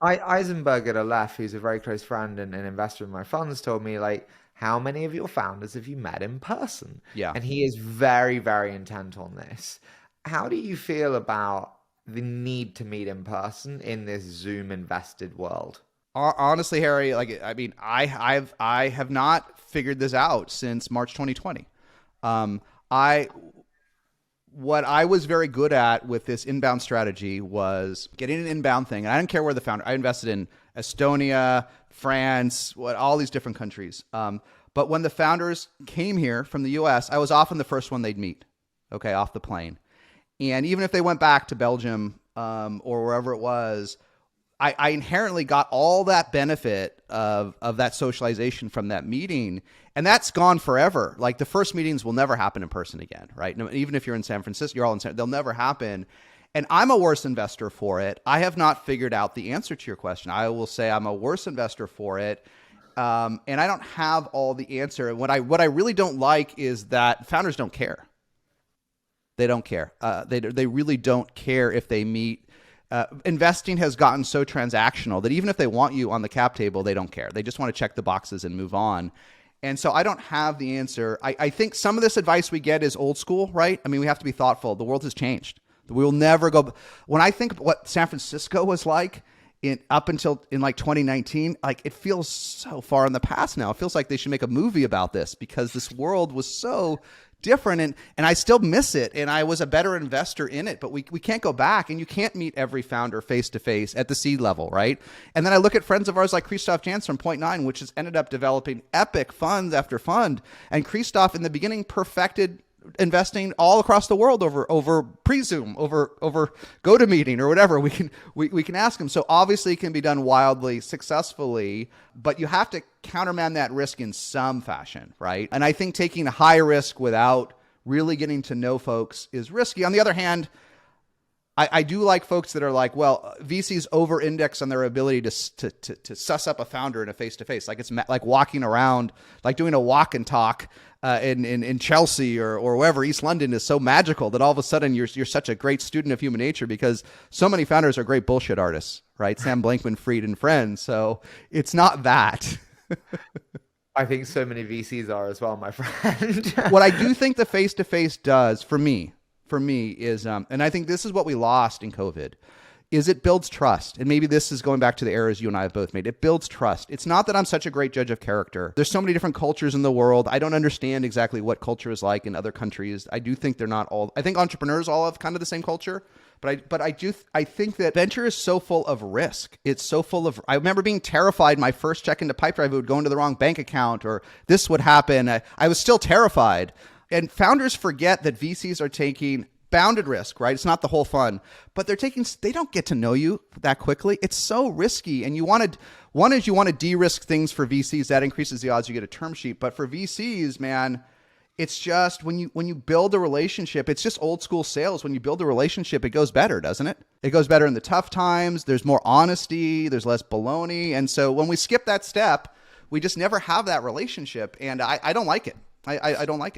Eisenberg at a left, who's a very close friend and an investor in my funds, told me like, how many of your founders have you met in person? Yeah. And he is very, very intent on this. How do you feel about the need to meet in person in this Zoom invested world? Honestly, Harry, like I mean, I have not figured this out since March 2020. I What I was very good at with this inbound strategy was getting an inbound thing. And I didn't care where the founder, I invested in Estonia, France, all these different countries. But when the founders came here from the US, I was often the first one they'd meet, okay, off the plane. And even if they went back to Belgium or wherever it was, I inherently got all that benefit of that socialization from that meeting. And that's gone forever. Like the first meetings will never happen in person again, right? No, even if you're in San Francisco, you're all in San, they'll never happen. And I'm a worse investor for it. I have not figured out the answer to your question. I will say I'm a worse investor for it. And I don't have all the answer. And what I really don't like is that founders don't care. They don't care. They really don't care if they meet. Investing has gotten so transactional that even if they want you on the cap table, they don't care. They just want to check the boxes and move on. And so I don't have the answer. I think some of this advice we get is old school, right? I mean, we have to be thoughtful. The world has changed. We will never go. When I think of what San Francisco was like up until in like 2019, like it feels so far in the past now. It feels like they should make a movie about this because this world was so different and I still miss it. And I was a better investor in it, but we can't go back and you can't meet every founder face to face at the seed level, right? And then I look at friends of ours like Christoph Janz from Point Nine, which has ended up developing epic funds after fund. And Christoph in the beginning perfected investing all across the world over pre-Zoom, over GoToMeeting or whatever. We can ask them. So obviously it can be done wildly successfully, but you have to countermand that risk in some fashion, right? And I think taking a high risk without really getting to know folks is risky. On the other hand, I do like folks that are like, well, VCs over-index on their ability to suss up a founder in a face-to-face. Like it's like walking around, like doing a walk and talk in Chelsea or wherever. East London is so magical that all of a sudden you're such a great student of human nature because so many founders are great bullshit artists, right? Sam Blankman-Fried and friends. So it's not that. I think so many VCs are as well, my friend. What I do think the face-to-face does for me is, and I think this is what we lost in COVID, is it builds trust. And maybe this is going back to the errors you and I have both made. It builds trust. It's not that I'm such a great judge of character. There's so many different cultures in the world. I don't understand exactly what culture is like in other countries. I do think they're not all, I think entrepreneurs all have kind of the same culture. But I think that venture is so full of risk. It's so full of, I remember being terrified my first check into Pipedrive would go into the wrong bank account or this would happen. I was still terrified. And founders forget that VCs are taking bounded risk, right? It's not the whole fund, but they don't get to know you that quickly. It's so risky. And you want to de-risk things for VCs. That increases the odds you get a term sheet. But for VCs, man, it's just when you build a relationship, it's just old school sales. When you build a relationship, it goes better, doesn't it? It goes better in the tough times. There's more honesty. There's less baloney. And so when we skip that step, we just never have that relationship. And I don't like it. I don't like it.